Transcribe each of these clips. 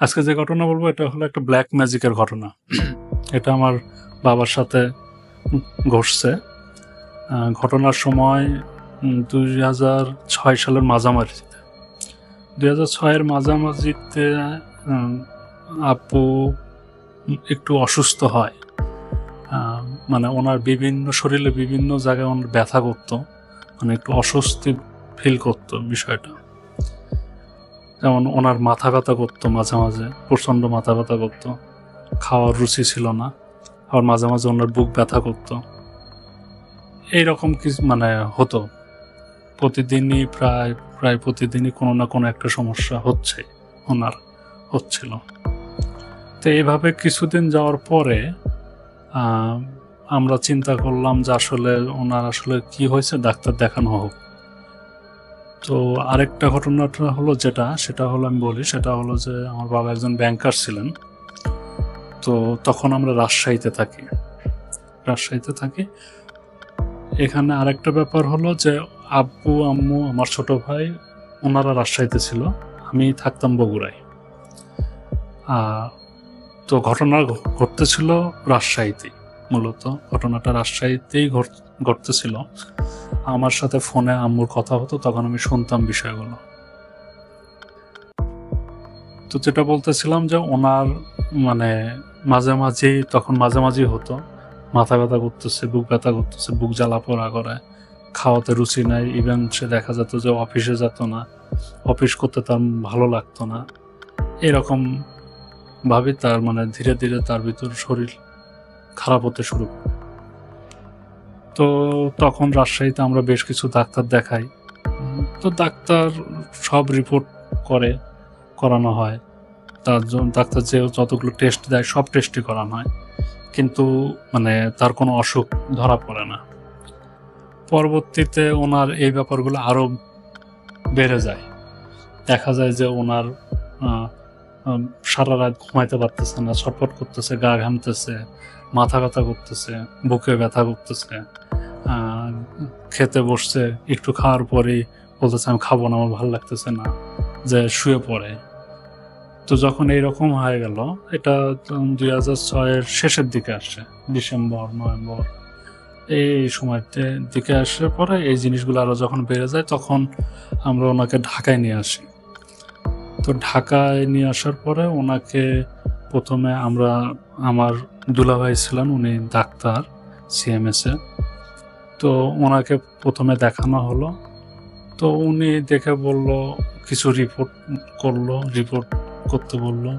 আজকে যে ঘটনা বলবো এটা হলো একটা ব্ল্যাক ম্যাজিকের ঘটনা। এটা আমার বাবার সাথে ঘটছে। ঘটনার সময় 2006 সালের মাঝামাঝিতে 2006-এর মাঝামাঝিতে আপু একটু অসুস্থ হয়। মানে ওনার শরীরে বিভিন্ন জায়গায় ওনার ব্যথা করতো, মানে একটু অস্বস্তি ফিল করতো বিষয়টা। যেমন ওনার মাথা ব্যথা করতো, মাঝে মাঝে প্রচণ্ড মাথা ব্যথা করতো, খাওয়ার রুচি ছিল না, আবার মাঝে মাঝে ওনার বুক ব্যথা করতো। এইরকম কিছু মানে হতো প্রতিদিনই, প্রায় প্রতিদিনই কোনো না কোনো একটা সমস্যা হচ্ছিল। তো এইভাবে কিছুদিন যাওয়ার পরে আমরা চিন্তা করলাম যে ওনার কি হয়েছে, ডাক্তার দেখানো হোক। তো আরেকটা ঘটনাটা হলো সেটা হলো আমি বলি, সেটা হলো যে আমার বাবা একজন ব্যাংকার ছিলেন। তো তখন আমরা রাজশাহীতে থাকি। এখানে আরেকটা ব্যাপার হলো যে আব্বু আম্মু আমার ছোট ভাই ওনারা রাজশাহীতে ছিল, আমি থাকতাম বগুড়ায়। তো ঘটনা ঘটতেছিল রাজশাহীতেই, মূলত ঘটনাটা রাজশাহীতেই ঘটতেছিল। আমার সাথে ফোনে আম্মুর কথা হতো, তখন আমি শুনতাম বিষয়গুলো। তো যেটা বলতেছিলাম যে ওনার মানে মাঝে মাঝে হতো মাথা ব্যথা করতেছে, বুক ব্যথা করতেছে, বুক জ্বালা পোড়া করে, খাওয়াতে রুচি নাই। ইভেন সে দেখা যেত যে অফিসে যেত না, অফিস করতে তার ভালো লাগতো না। এরকম ভাবে তার ধীরে ধীরে তার ভিতর শরীর খারাপ হতে শুরু করে। তো তখন রাজশাহীতে আমরা বেশ কিছু ডাক্তার দেখাই। তো ডাক্তার সব রিপোর্ট করানো হয়, তার জন্য ডাক্তার যে যতগুলো টেস্ট দেয় সব টেস্টই করানো হয়, কিন্তু তার কোনো অসুখ ধরা পড়ে না। পরবর্তীতে ওনার এই ব্যাপারগুলো আরো বেড়ে যায়। দেখা যায় যে ওনার সারা রাত ঘুমাইতে পারতেছে না, ছটফট করতেছে, গা ঘামতেছে, মাথা ব্যথা করতেছে, বুকে ব্যথা করতেছে। খেতে বসছে, একটু খাওয়ার পরেই বলতেছে আমি খাবো না, আমার ভালো লাগতেছে না, যে শুয়ে পড়ে। তো যখন এইরকম হয়ে গেল, এটা 2006-এর শেষের দিকে আসছে, ডিসেম্বর নভেম্বর এই সময়তে দিকে আসার পরে এই জিনিসগুলো আরো যখন বেড়ে যায়, তখন আমরা ওনাকে ঢাকায় নিয়ে আসি। তো ঢাকায় নিয়ে আসার পরে ওনাকে প্রথমে আমার দুলাভাই ছিলেন, উনি ডাক্তার সিএমএসে। তো ওনাকে প্রথমে দেখানো হলো। তো উনি দেখে বলল, কিছু রিপোর্ট করতে বললো,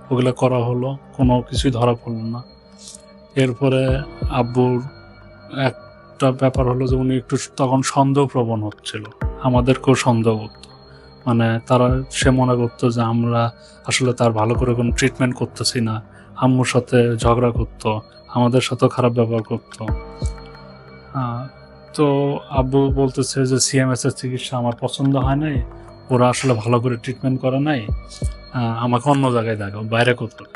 ওগুলো করা হলো, কোনো কিছুই ধরা পড়লো না। এরপরে আব্বুর একটা ব্যাপার হলো যে উনি একটু তখন সন্দেহপ্রবণ হচ্ছিল, আমাদেরকেও সন্দেহ করতো। সে মনে করতো যে আমরা আসলে তার ভালো করে কোনো ট্রিটমেন্ট করতেছি না। আম্মুর সাথে ঝগড়া করতো, আমাদের সাথেও খারাপ ব্যবহার করতো। তো আব্বু বলতেছে যে সিএমএস এর চিকিৎসা আমার পছন্দ হয় নাই, ওরা আসলে ভালো করে ট্রিটমেন্ট করে নাই, আমাকে অন্য জায়গায় দেখাও, বাইরে কোথাও।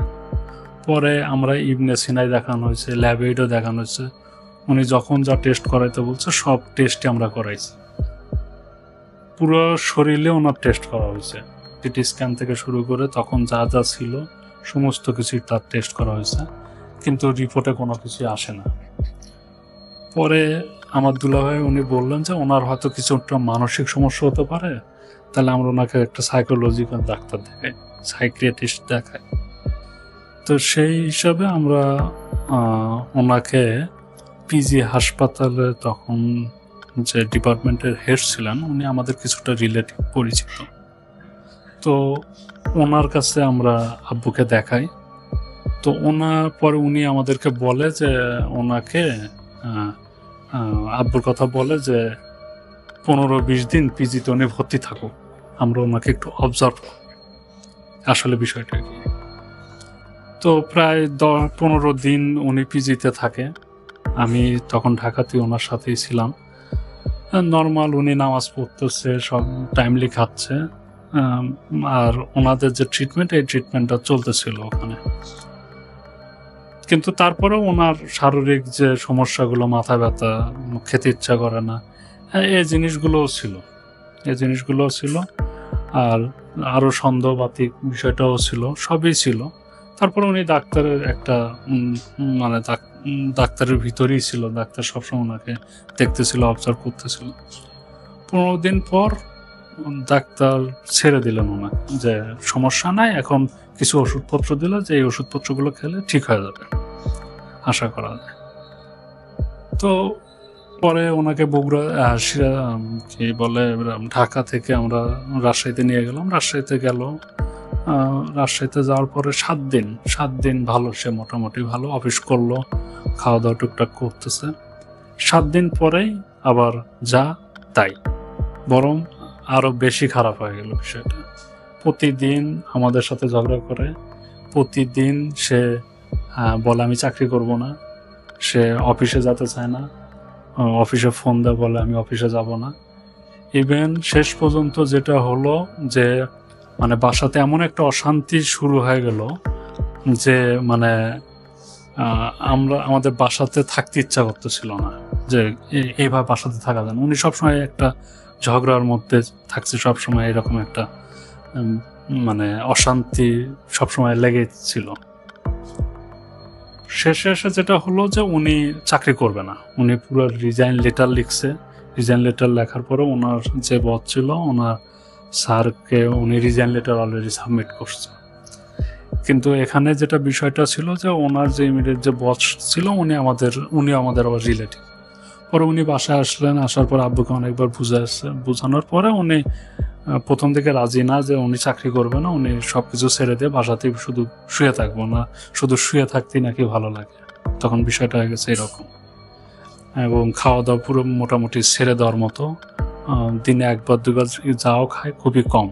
পরে আমরা ইবনে সিনাই দেখানো হয়েছে, ল্যাবএইডও দেখানো হয়েছে। উনি যখন যা টেস্ট করাইতে বলছে সব টেস্টই আমরা করাইছি, পুরো শরীরে ওনার টেস্ট করা হয়েছে। সিটি স্ক্যান থেকে শুরু করে তখন যা যা ছিল সমস্ত কিছুই তার টেস্ট করা হয়েছে, কিন্তু রিপোর্টে কোনো কিছুই আসে না। পরে আমার দুলাভাই উনি বললেন যে ওনার হয়তো কিছু একটা মানসিক সমস্যা হতে পারে, তাহলে আমরা ওনাকে একটা সাইকোলজিক্যাল ডাক্তার দেখাই, সাইকিয়াট্রিস্ট দেখাই। তো সেই হিসাবে আমরা ওনাকে পিজি হাসপাতালে, তখন যে ডিপার্টমেন্টের হেড ছিলেন উনি আমাদের কিছুটা রিলেটিভ পরিচিত, তো ওনার কাছে আমরা আব্বুকে দেখাই। তো পরে উনি আমাদেরকে বলে যে ওনাকে আব্বুর কথা বলে যে 15-20 দিন পিজিতে উনি ভর্তি থাকুক, আমরা ওনাকে একটু অবজার্ভ করি আসলে বিষয়টা কি। তো প্রায় 10-15 দিন উনি পিজিতে থাকে। আমি তখন ঢাকাতে ওনার সাথেই ছিলাম। নর্মাল উনি নামাজ পড়তেছে, সব টাইমলি খাচ্ছে, আর ওনাদের যে ট্রিটমেন্ট, এই ট্রিটমেন্টটা চলতেছিল ওখানে। কিন্তু তারপরেও ওনার শারীরিক যে সমস্যাগুলো, মাথা ব্যথা, খেতে ইচ্ছা করে না, এই জিনিসগুলোও ছিল। আর আরও সন্দেহবাতিক বিষয়টাও ছিল, সবই ছিল। তারপর উনি ডাক্তারের একটা মানে ডাক্তারের ভিতরেই ছিল, ডাক্তার সবসময় ওনাকে দেখতেছিল, অবজার্ভ করতেছিল। 15 দিন পর ডাক্তার ছেড়ে দিলেন ওনাকে, যে সমস্যা নাই, এখন কিছু ওষুধপত্র দিল, যে এই ওষুধপত্রগুলো খেলে ঠিক হয়ে যাবে, আশা করা যায়। তো পরে ওনাকে বগুড়া কি বলে ঢাকা থেকে আমরা রাজশাহীতে নিয়ে গেলাম। রাজশাহীতে গেল, রাজশাহীতে যাওয়ার পরে 7 দিন ভালো, সে মোটামুটি ভালো, অফিস করলো, খাওয়া দাওয়া টুকটাক করতেছে। 7 দিন পরেই আবার যা তাই, বরং আরো বেশি খারাপ হয়ে গেল বিষয়টা। প্রতিদিন আমাদের সাথে ঝগড়া করে, প্রতিদিন সে বলে আমি চাকরি করব না, সে অফিসে যেতে চায় না, অফিসে ফোন দেয়, বলে আমি অফিসে যাব না। ইভেন শেষ পর্যন্ত যেটা হলো যে মানে বাসাতে এমন একটা অশান্তি শুরু হয়ে গেল যে মানে আমাদের বাসাতে থাকতে ইচ্ছা করতেছিল না, যে এইভাবে বাসাতে থাকা যায় না। উনি সবসময় একটা ঝগড়ার মধ্যে থাকছে, সবসময় এরকম একটা মানে অশান্তি সবসময় লেগে ছিল। শেষে এসে যেটা হলো যে উনি চাকরি করবে না, উনি পুরো রিজাইন লেটার লিখছে। রিজাইন লেটার লেখার পরে ওনার যে বস ছিল, ওনার স্যারকে উনি রিজাইন লেটার অলরেডি সাবমিট করছে। কিন্তু এখানে যেটা বিষয়টা ছিল যে ওনার যে ইমিডিয়েট যে বস ছিল, উনি আমাদের আবার রিলেটিভ। পরে উনি বাসায় আসলেন, আসার পর আব্বুকে অনেকবার বুঝানোর পরে উনি প্রথম থেকে রাজি না, যে উনি চাকরি করবে না, উনি সবকিছু ছেড়ে দিয়ে বাসাতেই শুধু শুয়ে থাকবো না, শুধু শুয়ে থাকতেই নাকি ভালো লাগে। তখন বিষয়টা হয়ে গেছে এরকম, এবং খাওয়া দাওয়া পুরো মোটামুটি ছেড়ে দেওয়ার মতো, দিনে 1-2 বার যাও খায়, খুবই কম।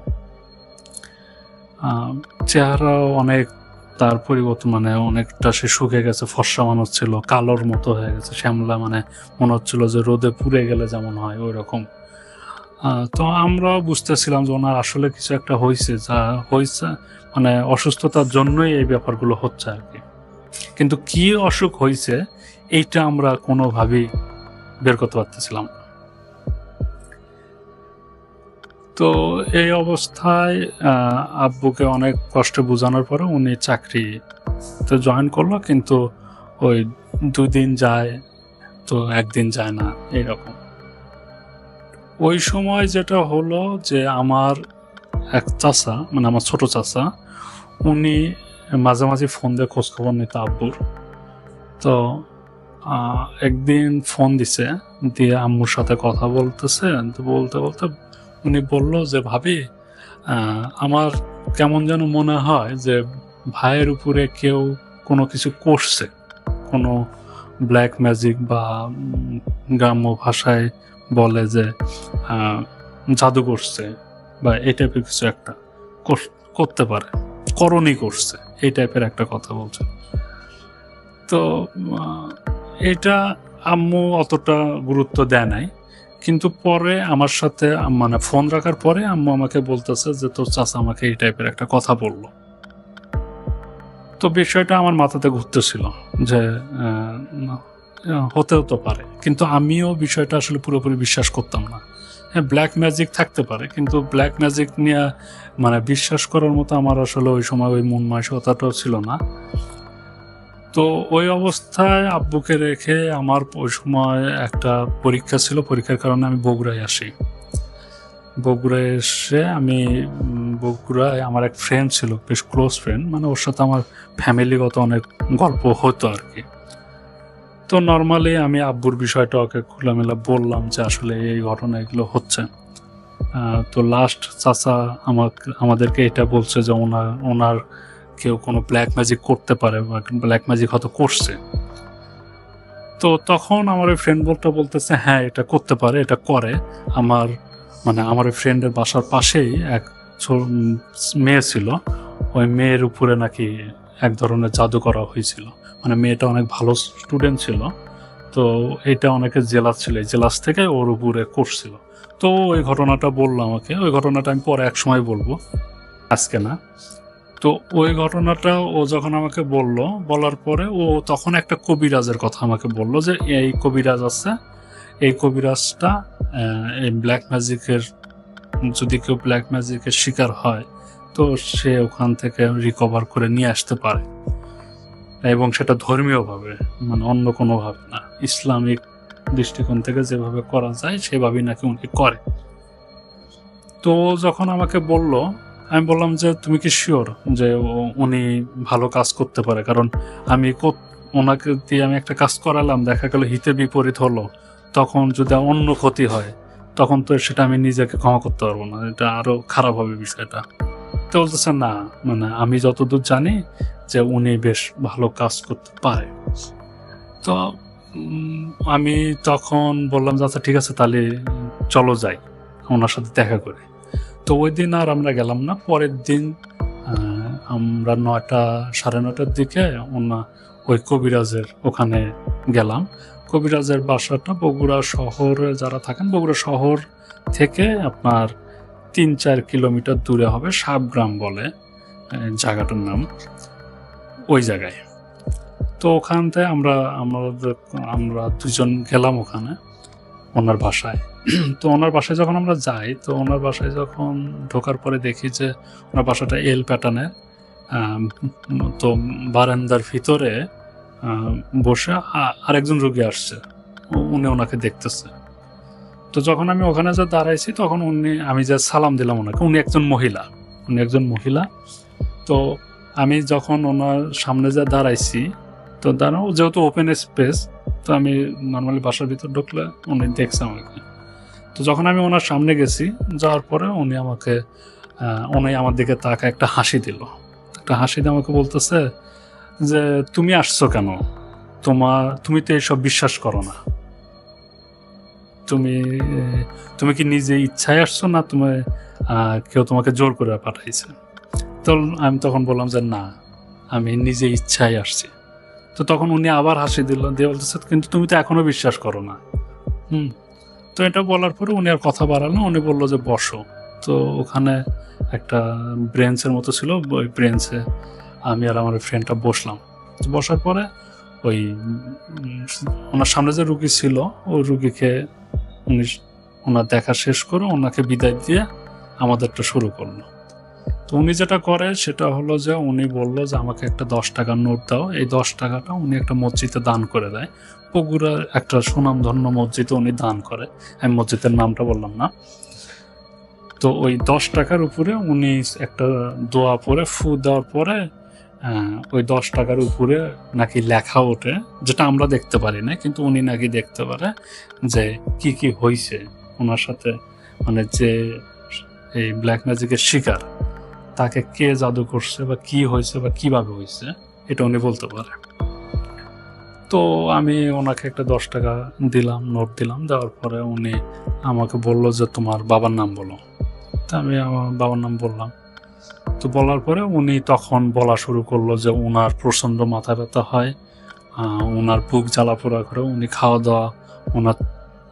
চেহারাও অনেক তার পরিবর্তন, মানে অনেকটা সে শুকে গেছে, ফর্সা মানুষ ছিল, কালোর মতো হয়ে গেছে, শ্যামলা, মানে মনে হচ্ছিল যে রোদে পুড়ে গেলে যেমন হয় ওই রকম। তো আমরাও বুঝতেছিলাম যে ওনার আসলে কিছু একটা হয়েছে, যা হয়েছে মানে অসুস্থতার জন্যই এই ব্যাপারগুলো হচ্ছে আর কি। কিন্তু কি অসুখ হয়েছে এইটা আমরা কোনোভাবেই বের করতে পারতেছিলাম না। তো এই অবস্থায় আব্বুকে অনেক কষ্টে বোঝানোর পরে উনি চাকরিতে জয়েন করলো, কিন্তু ওই 2 দিন যায় তো 1 দিন যায় না, এইরকম। ওই সময় যেটা হলো যে আমার এক চাচা, মানে আমার ছোট চাচা, উনি মাঝে মাঝে ফোন দিয়ে খোঁজখবর নিত আব্বুর। তো একদিন ফোন দিছে, দিয়ে আম্মুর সাথে কথা বলতেছে, তো বলতে বলতে উনি বলল যে ভাবি, আমার কেমন যেন মনে হয় যে ভাইয়ের উপরে কেউ কোনো কিছু করছে, কোনো ব্ল্যাক ম্যাজিক, বা গ্রাম্য ভাষায় বলে যে জাদু করছে, বা এই টাইপের কিছু একটা করতে পারে, করণী করছে, এই টাইপের একটা কথা বলছে। তো এটা আম্মু অতটা গুরুত্ব দেয় নাই, কিন্তু পরে আমার সাথে মানে ফোন রাখার পরে আম্মু আমাকে বলতেছে যে তোর চাচা আমাকে এই টাইপের একটা কথা বললো। তো বিষয়টা আমার মাথাতে ঘুরতেছিল যে হতেও তো পারে, কিন্তু আমিও বিষয়টা আসলে পুরোপুরি বিশ্বাস করতাম না। হ্যাঁ, ব্ল্যাক ম্যাজিক থাকতে পারে, কিন্তু ব্ল্যাক ম্যাজিক নিয়ে মানে বিশ্বাস করার মতো আমার আসলে ওই সময় ওই মন মানসিকতাটাও ছিল না। তো ওই অবস্থায় আব্বুকে রেখে আমার ওই সময় একটা পরীক্ষা ছিল, পরীক্ষার কারণে আমি বগুড়ায় আসি। বগুড়ায় এসে আমি বগুড়ায় আমার এক ফ্রেন্ড ছিল, বেশ ক্লোজ ফ্রেন্ড, মানে ওর সাথে আমার ফ্যামিলিগত অনেক গল্প হতো আর কি। তো নর্মালি আমি আব্বুর বিষয়টা ওকে খোলামেলা বললাম যে আসলে এই ঘটনা এগুলো হচ্ছে। তো লাস্ট চাচা আমাদেরকে এটা বলছে যে ওনার কেউ কোনো ব্ল্যাক ম্যাজিক করতে পারে, বা ব্ল্যাক ম্যাজিক হয়তো করছে। তো তখন আমার ওই ফ্রেন্ড বলতেছে হ্যাঁ এটা করতে পারে, এটা করে। আমার ওই ফ্রেন্ডের বাসার পাশেই এক মেয়ে ছিল, ওই মেয়ের উপরে নাকি এক ধরনের জাদু করা হয়েছিল। মানে মেয়েটা অনেক ভালো স্টুডেন্ট ছিল, তো এটা অনেকে জেলাস ছিল, এই জেলাস থেকে ওর উপরে করছিল। তো ওই ঘটনাটা বললো আমাকে, ওই ঘটনাটা আমি পরে এক সময় বলবো, আজকে না। তো ওই ঘটনাটা ও যখন আমাকে বলার পরে ও তখন একটা কবিরাজের কথা আমাকে বললো যে এই কবিরাজ আছে, এই কবিরাজটা এই ব্ল্যাক ম্যাজিকের, যদি কেউ ব্ল্যাক ম্যাজিকের শিকার হয় তো সে ওখান থেকে রিকভার করে নিয়ে আসতে পারে, এবং সেটা ধর্মীয়ভাবে, মানে অন্য কোনোভাবে না, ইসলামিক দৃষ্টিকোণ থেকে যেভাবে করা যায় সেভাবেই নাকি উনি করে। তো যখন আমাকে বলল, আমি বললাম যে তুমি কি শিওর যে উনি ভালো কাজ করতে পারে? কারণ আমি ওনাকে দিয়ে আমি একটা কাজ করালাম, দেখা গেল হিতে বিপরীত হলো, তখন যদি অন্য ক্ষতি হয় তখন তো সেটা আমি নিজেকে ক্ষমা করতে পারবো না, এটা আরো খারাপ হবে বিষয়টা। তো বলতেছে না, মানে আমি যতদূর জানি যে উনি বেশ ভালো কাজ করতে পারে। তো আমি তখন বললাম যে আচ্ছা ঠিক আছে, তাহলে চলো যাই ওনার সাথে দেখা করে। তো ওই দিন আর আমরা গেলাম না। পরের দিন আমরা 9টা, 9:30টার দিকে ওই কবিরাজের ওখানে গেলাম। কবিরাজের বাসাটা বগুড়া শহরে, যারা থাকেন বগুড়া শহর থেকে আপনার 3-4 কিলোমিটার দূরে হবে, সাবগ্রাম বলে জায়গাটার নাম, ওই জায়গায়। তো ওখান থেকে আমরা দুজন গেলাম ওখানে ওনার বাসায়। তো ওনার বাসায় যখন আমরা যাই, তো ওনার বাসায় যখন ঢোকার পরে দেখি যে ওনার বাসাটা এল প্যাটার্নের। তো বারান্দার ভিতরে বসে আরেকজন রোগী আসছে, উনি ওনাকে দেখতেছে। তো যখন আমি ওখানে যা দাঁড়াইছি, তখন আমি যে সালাম দিলাম ওনাকে, উনি একজন মহিলা। তো আমি যখন ওনার সামনে যা দাঁড়াইছি, তো দাঁড়াও যেহেতু ওপেন স্পেস, তো আমি নর্মালি বাসার ভিতর ঢুকলে উনি দেখছে আমাকে। তো যখন আমি ওনার সামনে গেছি, যাওয়ার পরে উনি আমার দিকে তাকায় একটা হাসি দিল। একটা হাসি দিয়ে আমাকে বলতেছে যে তুমি আসছো কেন? তুমি তো এইসব বিশ্বাস করো না, তুমি কি নিজে ইচ্ছায় আসছো, না কেউ তোমাকে জোর করে পাঠাইছে? তো আমি তখন বললাম যে না, আমি নিজে ইচ্ছায় আসছি। তো তখন উনি আবার হাসি দিল, দিয়ে বলতেছে কিন্তু তুমি তো এখনো বিশ্বাস করো না। তো এটা বলার পরে উনি আর কথা বাড়ালো, উনি বললো যে বসো। তো ওখানে একটা ব্রেঞ্চের মতো ছিল, ওই ব্রেঞ্চে আমি আর আমার ফ্রেন্ডটা বসলাম। তো বসার পরে ওই ওনার সামনে যে রুগী ছিল, ওই রুগীকে ওনার দেখা শেষ করে ওনাকে বিদায় দিয়ে আমাদেরটা শুরু করলো। তো উনি যেটা করে সেটা হলো যে উনি বললো যে আমাকে একটা 10 টাকার নোট দাও। এই 10 টাকাটা উনি একটা মসজিদে দান করে দেয়, বগুড়ার একটা সুনামধন্য মসজিদে উনি দান করে। আমি মসজিদের নামটা বললাম না। তো ওই 10 টাকার উপরে উনি একটা দোয়া পরে ফু দেওয়ার পরে ওই 10 টাকার উপরে নাকি লেখা ওঠে, যেটা আমরা দেখতে পারি না, কিন্তু উনি নাকি দেখতে পারে যে কি কি হয়েছে ওনার সাথে, মানে যে এই ব্ল্যাক ম্যাজিকের শিকার, তাকে কে জাদু করছে বা কি হয়েছে বা কিভাবে হয়েছে, এটা উনি বলতে পারে। তো আমি ওনাকে একটা 10 টাকা দিলাম, নোট দিলাম। দেওয়ার পরে উনি আমাকে বললো যে তোমার বাবার নাম বলো। তা আমি আমার বাবার নাম বললাম। তো বলার পরে উনি তখন বলা শুরু করলো যে ওনার প্রচণ্ড মাথা ব্যথা হয়, ওনার বুক জ্বালাপোড়া করে, উনি খাওয়া দাওয়া, ওনার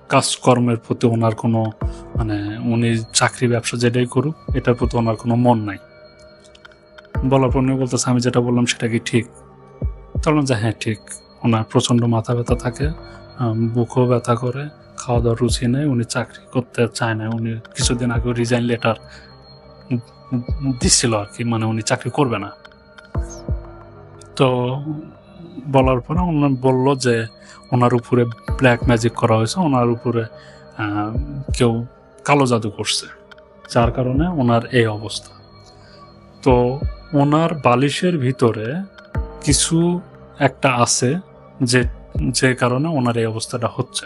কাজকর্মের প্রতি ওনার কোনো, মানে উনি চাকরি ব্যবসা যেটাই করুক এটার প্রতি ওনার কোনো মন নাই। বলার পর উনি বলতেছে আমি যেটা বললাম সেটা কি ঠিক? বললাম যে হ্যাঁ ঠিক, ওনার প্রচণ্ড মাথা ব্যথা থাকে, বুকও ব্যথা করে, খাওয়া দাওয়ার রুচি নেই, উনি চাকরি করতে চায় না। উনি কিছুদিন আগে রিজাইন লেটার দিচ্ছিল আর কি, মানে উনি চাকরি করবে না। তো বলার পরে ওনার বললো যে ওনার উপরে ব্ল্যাক ম্যাজিক করা হয়েছে, ওনার উপরে কেউ কালো জাদু করছে, যার কারণে ওনার এই অবস্থা। তো ওনার বালিশের ভিতরে কিছু একটা আছে যে কারণে ওনার এই অবস্থাটা হচ্ছে।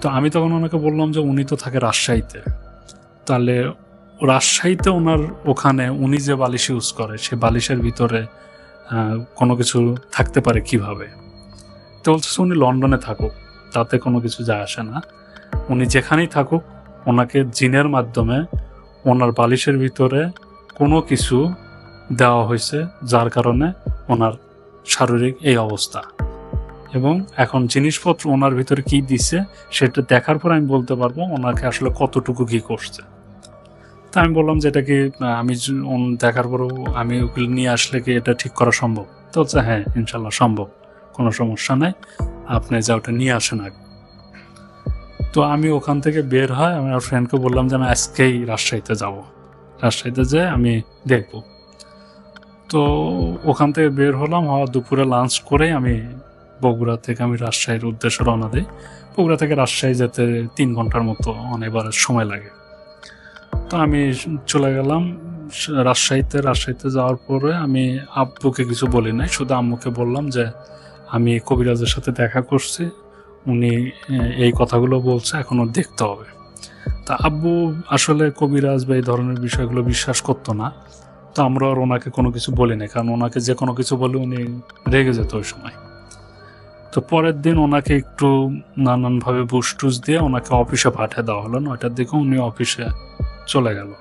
তো আমি তখন ওনাকে বললাম যে উনি তো থাকে রাজশাহীতে, তাহলে রাজশাহীতে ওনার ওখানে উনি যে বালিশ ইউজ করে সে বালিশের ভিতরে কোনো কিছু থাকতে পারে কিভাবে? তো বলছে উনি লন্ডনে থাকুক, তাতে কোনো কিছু যায় আসে না, উনি যেখানেই থাকুক ওনাকে জিনের মাধ্যমে ওনার বালিশের ভিতরে কোনো কিছু দেওয়া হয়েছে, যার কারণে ওনার শারীরিক এই অবস্থা। এবং এখন জিনিসপত্র ওনার ভিতরে কি দিছে সেটা দেখার পর আমি বলতে পারবো ওনাকে আসলে কতটুকু কি করছে। তা আমি বললাম যে এটা কি আমি দেখার পরও আমি ওগুলো নিয়ে আসলে কি এটা ঠিক করা সম্ভব? তো হচ্ছে হ্যাঁ ইনশাল্লাহ সম্ভব, কোনো সমস্যা নাই, আপনি যা ওটা নিয়ে আসেন আগে। তো আমি ওখান থেকে বের হয়, আমি আমার ফ্রেন্ডকে বললাম যে আমি আজকেই রাজশাহীতে যাব, রাজশাহীতে যে আমি দেখব। তো ওখান থেকে বের হলাম, দুপুরে লাঞ্চ করে আমি বগুড়া থেকে আমি রাজশাহীর উদ্দেশ্যে রওনা দিই। বগুড়া থেকে রাজশাহী যেতে 3 ঘন্টার মতো অনেকবার সময় লাগে। তো আমি চলে গেলাম রাজশাহীতে যাওয়ার পরে আমি আব্বুকে কিছু বলি নাই, শুধু আম্মুকে বললাম যে আমি কবিরাজের সাথে দেখা করছি, উনি এই কথাগুলো বলছে, এখনও দেখতে হবে। তা আব্বু আসলে কবিরাজ বা এই ধরনের বিষয়গুলো বিশ্বাস করতো না। তো আমরা আর ওনাকে কোনো কিছু বলি না, কারণ ওনাকে যে কোনো কিছু বলে উনি রেগে যেত ওই সময়। তো পরের দিন ওনাকে একটু নানানভাবে বুস্টুস দিয়ে ওনাকে অফিসে পাঠিয়ে দেওয়া হলো। 9টার দিকে উনি অফিসে চলে গেল।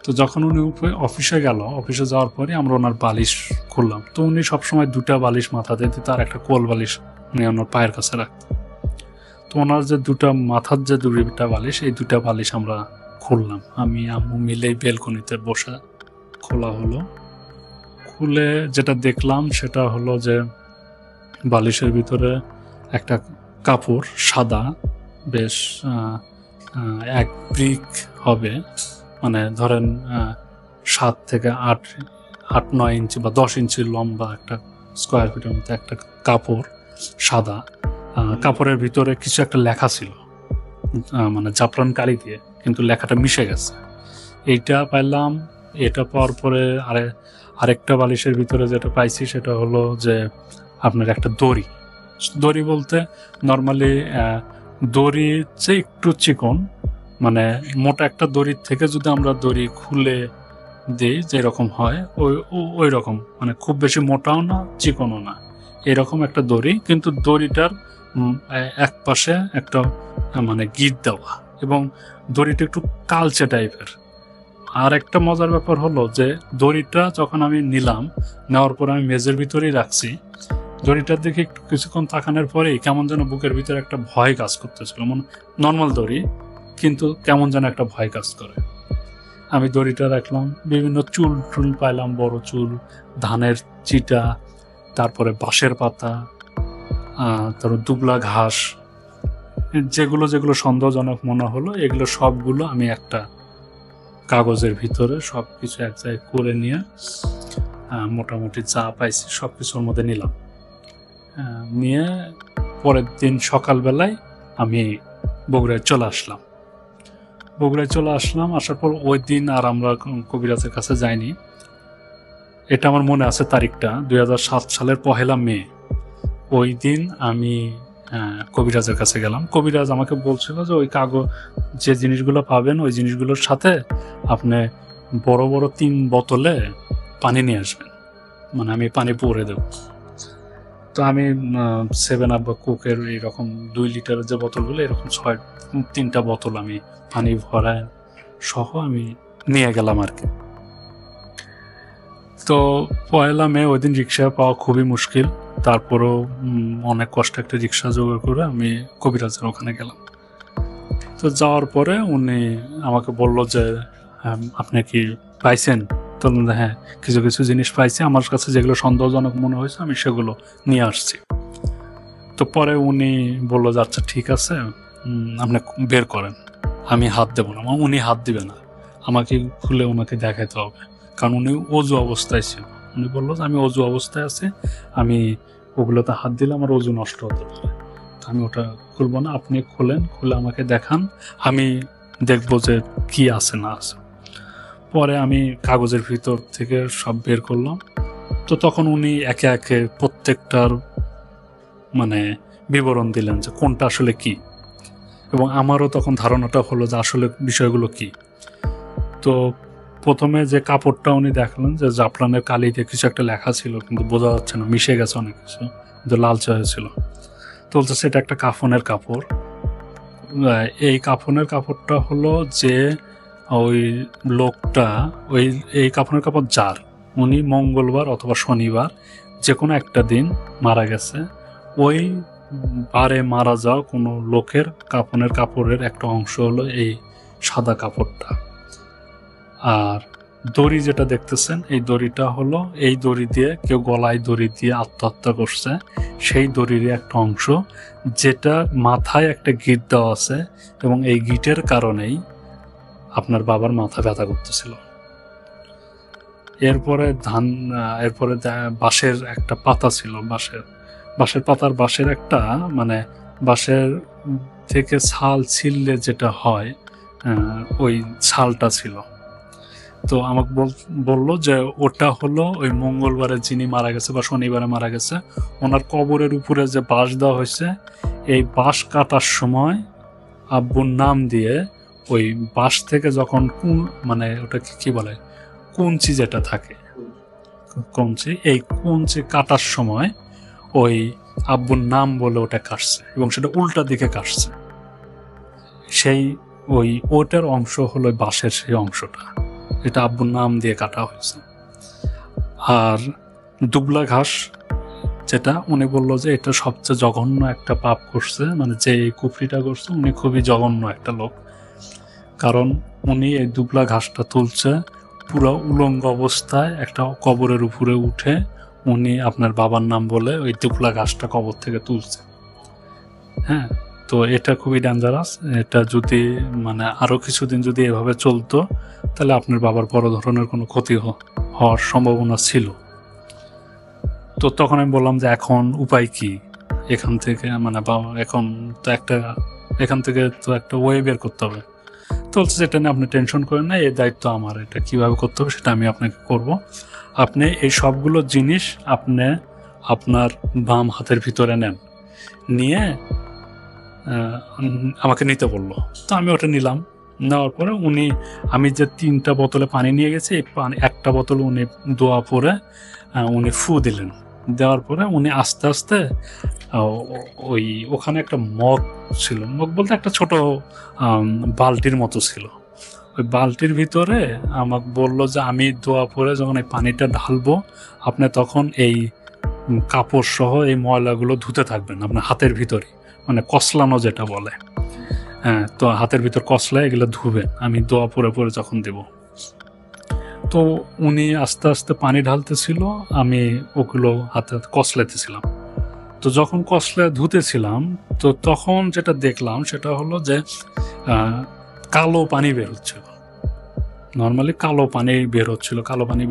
তো যখন উনি অফিসে গেল, অফিসে যাওয়ার পরে আমরা ওনার বালিশ খুললাম। তো উনি সবসময় 2টা বালিশ মাথাতে দিত, আর একটা কোল বালিশ উনি ওনার পায়ের কাছে রাখত। তো ওনার যে মাথার যে 2টা বালিশ, এই 2টা বালিশ আমরা খুললাম। আমি আম্মু মিলেই বেলকনিতে বসে খোলা হলো। খুলে যেটা দেখলাম সেটা হলো যে বালিশের ভিতরে একটা কাপড়, সাদা, বেশ 1 ব্রিক হবে, মানে ধরেন 7 থেকে 8-9 ইঞ্চি বা 10 ইঞ্চি লম্বা একটা স্কোয়ার ফিটের মধ্যে একটা কাপড়, সাদা। কাপড়ের ভিতরে কিছু একটা লেখা ছিল, মানে জাফরান কালি দিয়ে, কিন্তু লেখাটা মিশে গেছে। এইটা পাইলাম। এটা পাওয়ার পরে আরেকটা বালিশের ভিতরে যেটা পাইছি সেটা হলো যে আপনার একটা দড়ি বলতে নর্মালি দড়ি যে একটু চিকন, মানে মোটা একটা দড়ির থেকে যদি আমরা দড়ি খুলে দিই যেরকম হয় ওই রকম, মানে খুব বেশি মোটাও না চিকনও না, এরকম একটা দড়ি, কিন্তু দড়িটার এক পাশে একটা মানে গিট দেওয়া, এবং দড়িটা একটু কালচে টাইপের। আর একটা মজার ব্যাপার হলো যে দড়িটা যখন আমি নেওয়ার পর আমি মেজের ভিতরেই রাখছি, দড়িটার দিকে একটু কিছুক্ষণ তাকানোর পরেই কেমন যেন বুকের ভিতরে একটা ভয় কাজ করতেছিল। মানে নর্মাল দড়ি, কিন্তু কেমন যেন একটা ভয় কাজ করে। আমি দড়িটা রাখলাম, বিভিন্ন চুল পাইলাম, বড় চুল, ধানের চিটা, তারপরে বাঁশের পাতা, তারপর দুবলা ঘাস, যেগুলো সন্দেহজনক মনে হলো, এগুলো সবগুলো আমি একটা কাগজের ভিতরে সবকিছু এক জায়গায় করে নিয়ে মোটামুটি যা পাইছি সবকিছুর মধ্যে নিয়ে পরের দিন সকালবেলায় আমি বগুড়ায় চলে আসলাম। আসার পর ওই দিন আর আমরা কবিরাজের কাছে যাইনি। এটা আমার মনে আছে তারিখটা, 2007 সালের 1 মে। ওই দিন আমি কবিরাজের কাছে গেলাম। কবিরাজ আমাকে বলছিল যে ওই যে জিনিসগুলো পাবেন ওই জিনিসগুলোর সাথে আপনি বড় বড় 3 বোতলে পানি নিয়ে আসবেন, মানে আমি পানি পরে দেব। তো আমি 7 আপ বা কোকের এইরকম 2 লিটারের যে বোতলগুলো, এরকম 3টা বোতল আমি পানি ভরায় সহ আমি নিয়ে গেলাম আর কি। তো 1 মে ওই দিন রিক্সা পাওয়া খুবই মুশকিল, তারপরেও অনেক কষ্ট একটা রিক্সা জোগাড় করে আমি কবিরাজের ওখানে গেলাম। তো যাওয়ার পরে উনি আমাকে বলল যে আপনি কি পাইছেন? তো হ্যাঁ, কিছু জিনিস পাইছি, আমার কাছে যেগুলো সন্দেহজনক মনে হয়েছে আমি সেগুলো নিয়ে আসছি। তো পরে উনি বললো যে আচ্ছা ঠিক আছে, আপনি বের করেন, আমি হাত দেবো না। উনি হাত দিবে না, আমাকে খুলে ওনাকে দেখাতে হবে, কারণ উনি অজু অবস্থায় ছিল। উনি বললো যে আমি অজু অবস্থায় আছি, আমি ওগুলোতে হাত দিলে আমার অজু নষ্ট হতে পারে, তো আমি ওটা খুলবো না, আপনি খুলে আমাকে দেখান, আমি দেখবো যে কি আছে না আছে। পরে আমি কাগজের ভিতর থেকে সব বের করলাম। তো তখন উনি একে একে প্রত্যেকটার মানে বিবরণ দিলেন যে কোনটা আসলে কি, এবং আমারও তখন ধারণাটা হলো যে আসলে বিষয়গুলো কি। তো প্রথমে যে কাপড়টা উনি দেখালেন যে জাফরানের কালি দিয়ে কিছু একটা লেখা ছিল, কিন্তু বোঝা যাচ্ছে না, মিশে গেছে অনেক কিছু, কিন্তু লালচে হয়েছিল। তো বলছে সেটা একটা কাফনের কাপড়। এই কাফনের কাপড়টা হলো যে ওই লোকটা এই কাফনের কাপড় যার, উনি মঙ্গলবার অথবা শনিবার যে কোনো একটা দিন মারা গেছে, ওই বারে মারা যাওয়া কোনো লোকের কাফনের কাপড়ের একটা অংশ হলো এই সাদা কাপড়টা। আর দড়ি যেটা দেখতেছেন, এই দড়িটা হলো এই দড়ি দিয়ে কেউ গলায় দড়ি দিয়ে আত্মহত্যা করছে, সেই দড়ির একটা অংশ, যেটা মাথায় একটা গিট দেওয়া আছে, এবং এই গিটের কারণেই আপনার বাবার মাথা ব্যথা করতেছিল। এরপরে বাঁশের একটা পাতা ছিল, বাঁশের পাতার বাঁশের একটা মানে বাঁশের থেকে ছাল ছিললে যেটা হয় ওই ছালটা ছিল। তো আমাকে বললো যে ওটা হলো ওই মঙ্গলবারে যিনি মারা গেছে বা শনিবারে মারা গেছে ওনার কবরের উপরে যে বাঁশ দেওয়া হয়েছে, এই বাঁশ কাটার সময় আব্বুর নাম দিয়ে ওই বাঁশ থেকে যখন মানে ওটা কি বলে কুঞ্চি যেটা থাকে, এই কুঞ্চি কাটার সময় ওই আব্বুর নাম বলে ওটা কাটছে এবং সেটা উল্টা দিকে কাটছে। ওটার অংশ হলো বাঁশের সেই অংশটা, এটা আব্বুর নাম দিয়ে কাটা হয়েছে। আর দুবলা ঘাস যেটা উনি বললো যে এটা সবচেয়ে জঘন্য একটা পাপ করছে, মানে যে কুফরিটা করছে উনি খুবই জঘন্য একটা লোক। কারণ উনি এই দুবলা ঘাসটা তুলছে পুরো উলঙ্গ অবস্থায় একটা কবরের উপরে উঠে, উনি আপনার বাবার নাম বলে ওই দুবলা ঘাসটা কবর থেকে তুলছে। হ্যাঁ, তো এটা খুবই ডেঞ্জারাস। এটা যদি মানে আরো কিছুদিন যদি এভাবে চলতো তাহলে আপনার বাবার বড় ধরনের কোনো ক্ষতি হওয়ার সম্ভাবনা ছিল। তো তখন আমি বললাম যে এখন উপায় কি এখান থেকে, মানে এখান থেকে তো একটা ওয়ে বের করতে হবে। তো বলছে যেটা নিয়ে আপনি টেনশন করেন না, এই দায়িত্ব আমার, এটা কিভাবে করতে হবে সেটা আমি আপনাকে করব। আপনি এই সবগুলো জিনিস আপনি আপনার বাম হাতের ভিতরে নেন, নিয়ে আমাকে নিতে বললো। তো আমি ওটা নিলাম, নেওয়ার পরে আমি যে 3টা বোতলে পানি নিয়ে গেছি, এই পানি একটা বোতল উনি দোয়া পরে উনি ফু দিলেন। দেওয়ার পরে উনি আস্তে আস্তে ওখানে একটা মগ ছিল, মগ বলতে একটা ছোট বালতির মতো ছিল, ওই বালতির ভিতরে আমাকে বললো যে আমি দোয়া পরে যখন এই পানিটা ঢালবো আপনি তখন এই কাপড় সহ এই ময়লাগুলো ধুতে থাকবেন আপনার হাতের ভিতরে, মানে কসলানো যেটা বলে। হ্যাঁ, তো হাতের ভিতর কসলায় এগুলো ধুবেন আমি দোয়া পরে পরে যখন দেব। তো উনি আস্তে আস্তে পানি ঢালতেছিল, আমি ওগুলো হাতে কসলাতেছিলাম। তো যখন কসলা ধুতেছিলাম তো তখন যেটা দেখলাম সেটা হলো যে কালো পানি বের হচ্ছিল। নর্মালি কালো পানি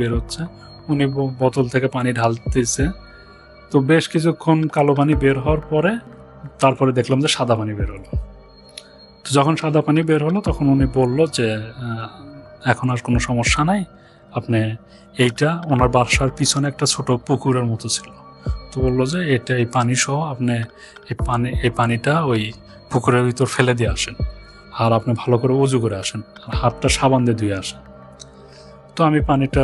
বের হচ্ছে। উনি বোতল থেকে পানি ঢালতেছে, তো বেশ কিছুক্ষণ কালো পানি বের হওয়ার পরে তারপরে দেখলাম যে সাদা পানি বের হলো। তো যখন সাদা পানি বের হলো তখন উনি বললো যে এখন আর কোনো সমস্যা নাই, আপনি এইটা, ওনার বাসার পিছনে একটা ছোট পুকুরের মতো ছিল, তো বললো যে এই পানি সহ আপনি এই পানিটা ওই পুকুরের ভিতর ফেলে দিয়ে আসেন, আর আপনি ভালো করে উজু করে আসেন, আর হাতটা সাবান দিয়ে ধুয়ে আসেন। তো আমি পানিটা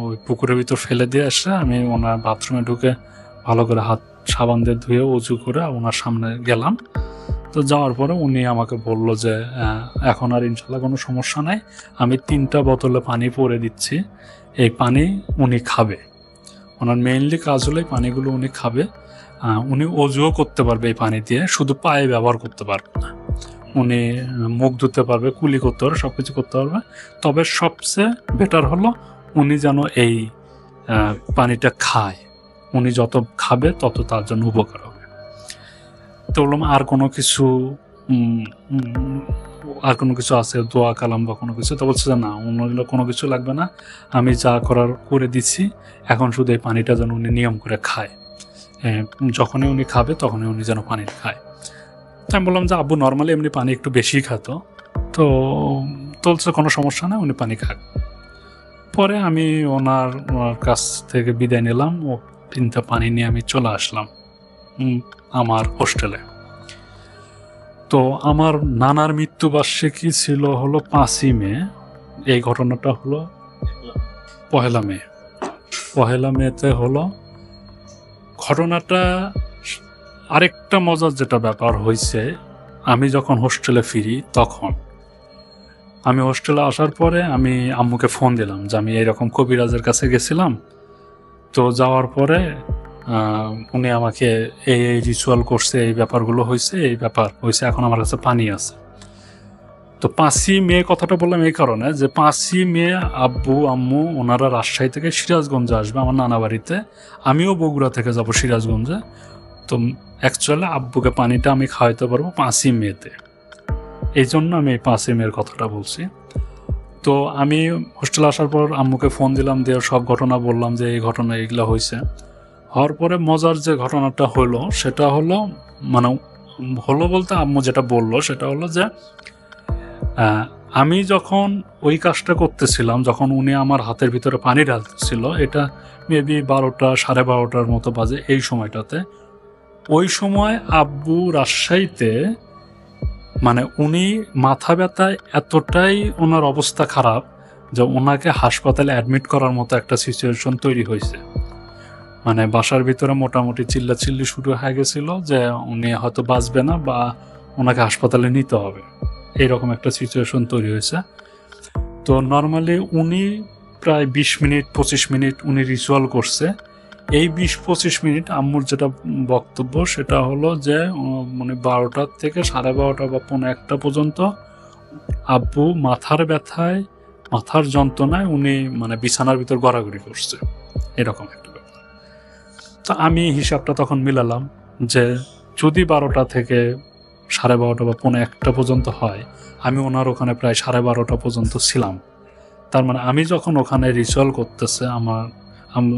ওই পুকুরের ভিতর ফেলে দিয়ে আসে আমি ওনার বাথরুমে ঢুকে ভালো করে হাত সাবান দিয়ে ধুয়ে উজু করে ওনার সামনে গেলাম। তো যাওয়ার পরে উনি আমাকে বললো যে এখন আর ইনশাল্লাহ কোনো সমস্যা নাই, আমি 3টা বোতলে পানি পরে দিচ্ছি, এই পানি উনি খাবে, ওনার মেইনলি কাজ হলো এই পানিগুলো উনি খাবে। উনি অজুও করতে পারবে এই পানি দিয়ে, শুধু পায়ে ব্যবহার করতে পারবে না, উনি মুখ ধুতে পারবে, কুলি করতে পারবে, সব কিছু করতে পারবে। তবে সবচেয়ে বেটার হলো উনি যেন এই পানিটা খায়, উনি যত খাবে তত তার জন্য উপকার হবে। তো বললাম আর কোনো কিছু আছে দোয়া কালাম বা কোনো কিছু? তো বলছে যে না, অন্য কোনো কিছু লাগবে না, আমি যা করার করে দিচ্ছি, এখন শুধু এই পানিটা যেন উনি নিয়ম করে খায়, যখনই উনি খাবে তখনই উনি যেন পানি খায়। তো আমি বললাম যে আব্বু নর্মালি এমনি পানি একটু বেশি খাতো, তো বলছে কোনো সমস্যা না, উনি পানি খাক। পরে আমি ওনার কাছ থেকে বিদায় নিলাম, ও 3টা পানি নিয়ে আমি চলে আসলাম আমার হোস্টেলে। তো আমার নানার মৃত্যুবার্ষিকী ছিল হলো 5ই মে, এই ঘটনাটা হলো 1 মেতে হলো। ঘটনাটা আরেকটা মজার যেটা ব্যাপার হয়েছে, আমি যখন হোস্টেলে ফিরি তখন আমি হোস্টেলে আসার পরে আমি আম্মুকে ফোন দিলাম যে আমি এইরকম কবিরাজের কাছে গেছিলাম, তো যাওয়ার পরে উনি আমাকে এই রিচুয়াল করছে, এই ব্যাপারগুলো হয়েছে, এখন আমার কাছে পানি আছে। তো 5ই মে কথাটা বললাম এই কারণে যে 5ই মে আব্বু আম্মু ওনারা রাজশাহী থেকে সিরাজগঞ্জে আসবে আমার নানা বাড়িতে, আমিও বগুড়া থেকে যাব সিরাজগঞ্জে। তো অ্যাকচুয়ালি আব্বুকে পানিটা আমি খাওয়াইতে পারবো 5ই মেতে, এই জন্য আমি এই 5ই মের কথাটা বলছি। তো আমি হোস্টেলে আসার পর আম্মুকে ফোন দিলাম, দিয়ে সব ঘটনা বললাম যে এই ঘটনা এগুলো হয়েছে। হওয়ার পরে মজার যে ঘটনাটা হলো সেটা হলো, মানে হলো বলতে আম্মু যেটা বললো সেটা হলো যে আমি যখন ওই কাজটা করতেছিলাম, যখন উনি আমার হাতের ভিতরে পানি ঢালতেছিল, এটা মেবি 12টা 12:30টার মতো বাজে এই সময়টাতে। ওই সময় আব্বু রাজশাহীতে, মানে উনি মাথা ব্যথায় এতটাই ওনার অবস্থা খারাপ যে ওনাকে হাসপাতালে অ্যাডমিট করার মতো একটা সিচুয়েশন তৈরি হয়েছে। মানে বাসার ভিতরে মোটামুটি চিল্লাচিল্লি শুরু হয়ে গেছিল যে উনি হয়তো বাঁচবে না বা ওনাকে হাসপাতালে নিতে হবে, এইরকম একটা সিচুয়েশন তৈরি হয়েছে। তো নর্মালি উনি প্রায় 20 মিনিট 25 মিনিট উনি রিচুয়াল করছে। এই 20-25 মিনিট আম্মুর যেটা বক্তব্য সেটা হলো যে মানে 12টা থেকে 12:30 বা 1:45 পর্যন্ত আব্বু মাথার ব্যথায়, মাথার যন্ত্রণায় উনি মানে বিছানার ভিতর গড়াগড়ি করছে, এরকম একটা ব্যাপার। তো আমি হিসাবটা তখন মিলালাম যে যদি 12টা থেকে 12:30 বা 1:45 পর্যন্ত হয়, আমি ওনার ওখানে প্রায় 12:30 পর্যন্ত ছিলাম। তার মানে আমি যখন ওখানে রিচুয়াল করতেছে,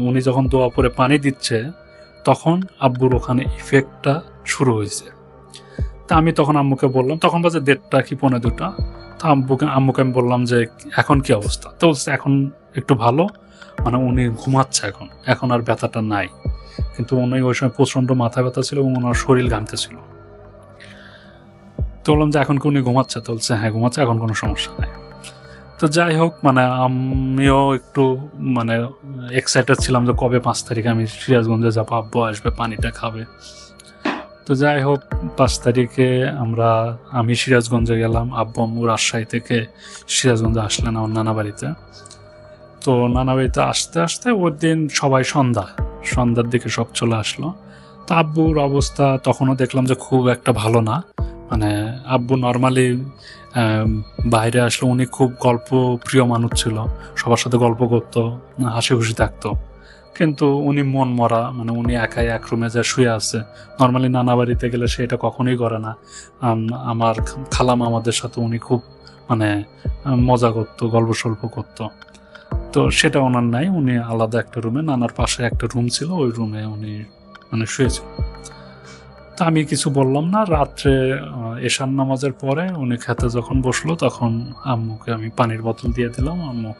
উনি যখন দোয়া পরে পানি দিচ্ছে, তখন আব্বুর ওখানে ইফেক্টটা শুরু হয়েছে। তা আমি তখন আম্মুকে বললাম, তখন বাজে 1:30 কি 1:45। তো আম্মুকে আমি বললাম যে এখন কি অবস্থা? তো বলছে এখন একটু ভালো, মানে উনি ঘুমাচ্ছে এখন আর ব্যথাটা নাই। কিন্তু উনি ওই সময় প্রচণ্ড মাথা ব্যথা ছিল এবং ওনার শরীর ঘামতেছিল। তো বললাম যে এখন কি উনি ঘুমাচ্ছে? তো বলছে হ্যাঁ ঘুমাচ্ছে, এখন কোনো সমস্যা নাই। তো যাই হোক, মানে আমিও একটু মানে এক্সাইটেড ছিলাম যে কবে 5 তারিখে আমি সিরাজগঞ্জে যাবো, আব্বু আসবে পানিটা খাবে। তো যাই হোক 5 তারিখে আমি সিরাজগঞ্জে গেলাম, আব্বু আম্মু রাজশাহী থেকে সিরাজগঞ্জে আসলেন আমার নানা বাড়িতে। তো নানা বাড়িতে আসতে আসতে ওই দিন সবাই সন্ধ্যার দিকে সব চলে আসলো। তো আব্বুর অবস্থা তখনও দেখলাম যে খুব একটা ভালো না। মানে আব্বু নর্মালি বাইরে আসলে উনি খুব গল্প প্রিয় মানুষ ছিল, সবার সাথে গল্প করতো, হাসি খুশি থাকতো। কিন্তু উনি মন মরা, মানে উনি একাই এক রুমে যা শুয়ে আছে। নর্মালি নানা বাড়িতে গেলে সে এটা কখনোই করে না। আমার খালাম আমাদের সাথে উনি খুব মানে মজা করতো, গল্প সল্প করতো। তো সেটা ওনার নাই, উনি আলাদা একটা রুমে, নানার পাশে একটা রুম ছিল, ওই রুমে উনি মানে শুয়েছিল। তা আমি কিছু বললাম না। রাত্রে এশার নামাজের পরে উনি খেতে যখন বসলো, তখন আম্মুকে আমি পানির বোতল দিয়ে দিলাম, আম্মু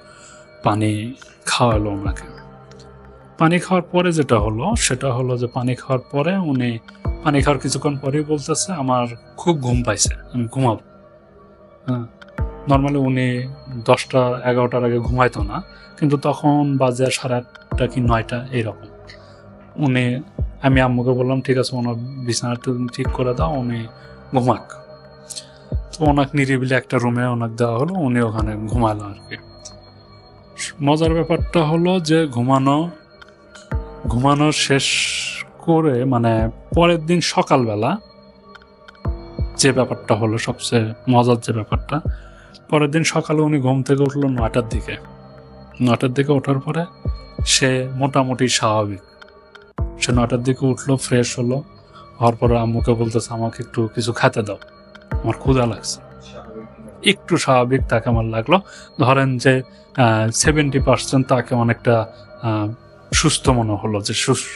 পানি খাওয়ালো ওনাকে। পানি খাওয়ার পরে যেটা হলো সেটা হলো যে পানি খাওয়ার পরে উনি পানি খাওয়ার কিছুক্ষণ পরেই বলতেছে আমার খুব ঘুম পাইছে, আমি ঘুমাবো। হ্যাঁ, নর্মালি উনি 10টা-11টার আগে ঘুমাইতো না, কিন্তু তখন বাজে 8:30 কি 9টা এইরকম। আমি আম্মুকে বললাম ঠিক আছে ওনার বিছানাটা ঠিক করে দাও, উনি ঘুমাক। তো ওনাকে নিরিবিলি একটা রুমে ওনাকে দেওয়া হলো, উনি ওখানে ঘুমালো আর কি। মজার ব্যাপারটা হলো যে ঘুমানো শেষ করে মানে পরের দিন সকালবেলা যে ব্যাপারটা হলো, সবচেয়ে মজার যে ব্যাপারটা, পরের দিন সকালে উনি ঘুম থেকে উঠলো 9টার দিকে। 9টার দিকে ওঠার পরে সে মোটামুটি স্বাভাবিক। সে 9টার দিকে উঠলো, ফ্রেশ হলো, হওয়ার পরে আম্মুকে বলতেছে আমাকে একটু কিছু খেতে দাও, আমার ক্ষুধা লাগছে। একটু স্বাভাবিক তাকে আমার লাগলো। ধরেন যে 70% তাকে অনেকটা সুস্থ মনে হলো, যে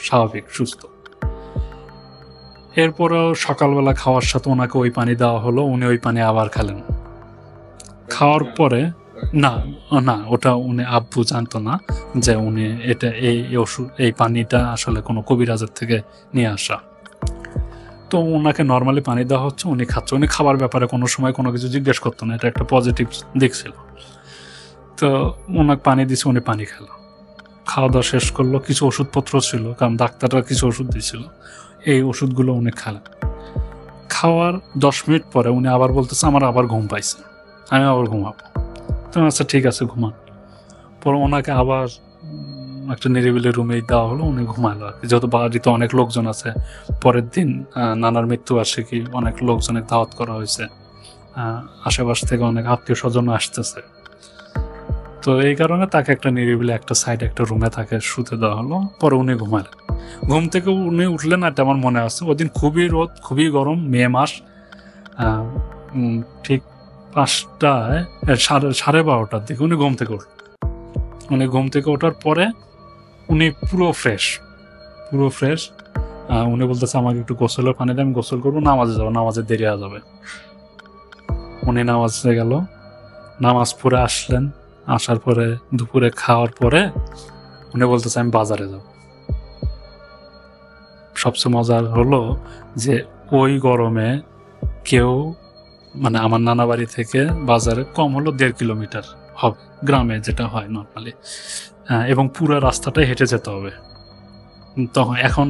স্বাভাবিক সুস্থ। এরপরেও সকালবেলা খাওয়ার সাথে ওনাকে ওই পানি দেওয়া হলো, উনি ওই পানি আবার খেলেন। খাওয়ার পরে না ওটা উনি আব্বু জানতো না যে উনি এটা এই পানিটা আসলে কোনো কবিরাজের থেকে নিয়ে আসা। তো ওনাকে নর্মালি পানি দেওয়া হচ্ছে, উনি খাচ্ছে। উনি খাবার ব্যাপারে কোনো সময় কোনো কিছু জিজ্ঞেস করতো না, এটা একটা পজিটিভ দিক ছিল। তো ওনাকে পানি দিচ্ছে, উনি পানি খেলো, খাওয়া দাওয়া শেষ করলো। কিছু ওষুধপত্র ছিল, কারণ ডাক্তাররা কিছু ওষুধ দিয়েছিল, এই ওষুধগুলো উনি খেলেন। খাওয়ার 10 মিনিট পরে উনি আবার বলতেছে আমার আবার ঘুম পাইছে, আমি আবার ঘুমাবো। তো আচ্ছা ঠিক আছে ঘুমান। পরে ওনাকে আবার একটা নিরিবিলি রুমেই দেওয়া হলো, উনি ঘুমালো আর কি। যেহেতু বাড়িতে অনেক লোকজন আছে, পরের দিন নানার মৃত্যুবার্ষিকী, অনেক লোকজনের দাওয়াত করা হয়েছে, আশেপাশ থেকে অনেক আত্মীয় স্বজন আসতেছে। তো এই কারণে তাকে একটা নিরিবিলি একটা সাইডে একটা রুমে তাকে শুতে দেওয়া হলো। পরে উনি ঘুমালেন। ঘুম থেকে উনি উঠলেন, এটা আমার মনে আছে। ওই দিন খুবই রোদ, খুবই গরম, মে মাস। ঠিক 5টায় সাড়ে 12টার দিকে উনি ঘুম থেকে উঠল। উনি ঘুম থেকে ওঠার পরে উনি পুরো ফ্রেশ। উনি বলতেছে আমাকে একটু গোসলের পানি দিয়ে, আমি গোসল করবো, নামাজে যাবো, নামাজে দেরি হয়ে যাবে। উনি নামাজে গেল, নামাজ পড়ে আসলেন। আসার পরে দুপুরে খাওয়ার পরে উনি বলতেছে আমি বাজারে যাব। সবচেয়ে মজার হলো যে ওই গরমে কেউ মানে আমার নানা বাড়ি থেকে বাজারে কম হলো 1.5 কিলোমিটার হবে, গ্রামে যেটা হয় নর্মালি, এবং পুরো রাস্তাটাই হেঁটে যেতে হবে। তখন এখন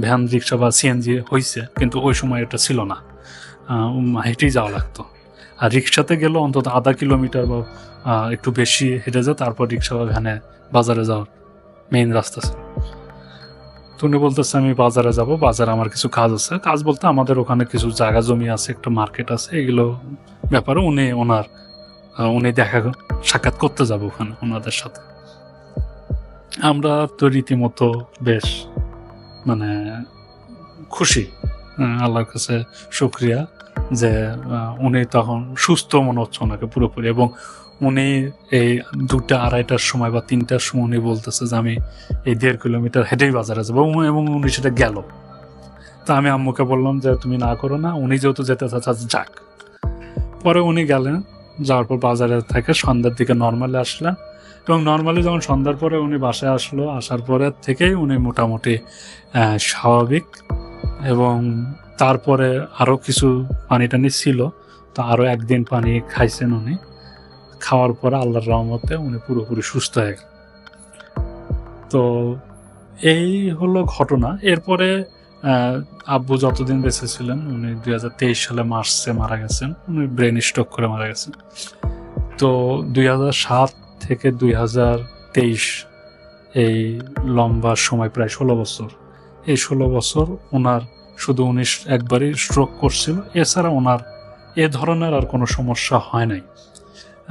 ভ্যান, রিক্সা বা সিএনজি হয়েছে, কিন্তু ওই সময় এটা ছিল না, হেঁটেই যাওয়া লাগতো। আর রিক্সাতে গেলেও অন্তত 0.5 কিলোমিটার বা একটু বেশি হেঁটে যায়, তারপর রিক্সা বা ভ্যানে বাজারে যাওয়ার মেইন রাস্তা ছিল। তো উনি বলতেছে আমি বাজারে যাব, বাজারে আমার কিছু কাজ আছে। কাজ বলতে আমাদের ওখানে কিছু জায়গা জমি আছে, একটা মার্কেট আছে, এগুলো ব্যাপারে উনি দেখা সাক্ষাৎ করতে যাব ওখানে ওনাদের সাথে। আমরা তো রীতিমতো বেশ মানে খুশি, আল্লাহর কাছে শুকরিয়া যে উনি তখন সুস্থ মনে হচ্ছে ওনাকে পুরোপুরি। এবং উনি এই 2টা 2:30টার সময় বা 3টার সময় উনি বলতেছে যে আমি এই 1.5 কিলোমিটার হেঁটেই বাজারে যাবো, এবং উনি সেটা গেল। তা আমি আম্মুকে বললাম যে তুমি না করো না, উনি যেহেতু যেতে চাচ্ছে যাক। পরে উনি গেলেন, যাওয়ার পর বাজারে থেকে সন্ধ্যার দিকে নর্মালি আসলেন, এবং নর্মালি যখন সন্ধ্যার পরে উনি বাসায় আসলো, আসার পরে থেকেই উনি মোটামুটি স্বাভাবিক। এবং তারপরে আরও কিছু পানি টানি ছিল, তো আরও একদিন পানি খাইছেন উনি। খাওয়ার পরে আল্লাহর রহমতে উনি পুরোপুরি সুস্থ হয়ে গেলেন। তো এই হলো ঘটনা। এরপরে আব্বু যতদিন বেঁচে ছিলেন, উনি 2023 সালে মার্চে মারা গেছেন, উনি ব্রেন স্ট্রোক করে মারা গেছেন। তো 2007 থেকে 2023 এই লম্বা সময়, প্রায় 16 বছর, এই 16 বছর ওনার শুধু উনি একবারই স্ট্রোক করছিল, এছাড়া ওনার এ ধরনের আর কোনো সমস্যা হয় নাই।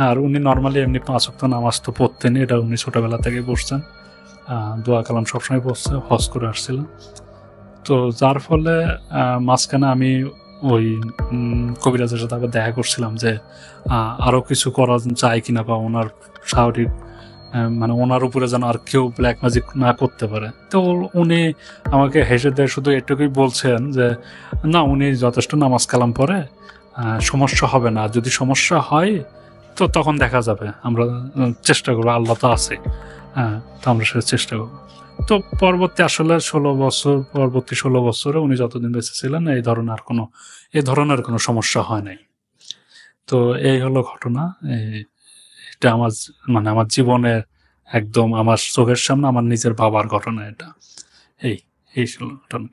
আর উনি নর্মালি এমনি 5 ওয়াক্ত নামাজ তো পড়তেন, এটা উনি ছোটোবেলা থেকে পড়ছেন, দোয়া কালাম সবসময় পড়ছে, হজ করে আসছিলেন। তো যার ফলে মাঝখানে আমি ওই কবিরাজের সাথে আবার দেখা করছিলাম যে আরও কিছু করা যায় কিনা, বা ওনার স্বাভাবিক মানে ওনার উপরে যেন আর কেউ ব্ল্যাক ম্যাজিক না করতে পারে। তো উনি আমাকে হেসে দিয়ে শুধু এটুকুই বলছেন যে না, উনি যথেষ্ট নামাজ কালাম পড়ে, সমস্যা হবে না, যদি সমস্যা হয় তো তখন দেখা যাবে, আমরা চেষ্টা করবো, আল্লাহ তো আছে, তো আমরা সেটা চেষ্টা করবো। তো পরবর্তী 16 বছরে উনি যতদিন বেঁচে ছিলেন এই ধরনের কোনো সমস্যা হয় নাই। তো এই হলো ঘটনা। এটা আমার জীবনের একদম আমার চোখের সামনে আমার নিজের বাবার ঘটনা এটা। এই ছিল ঘটনা।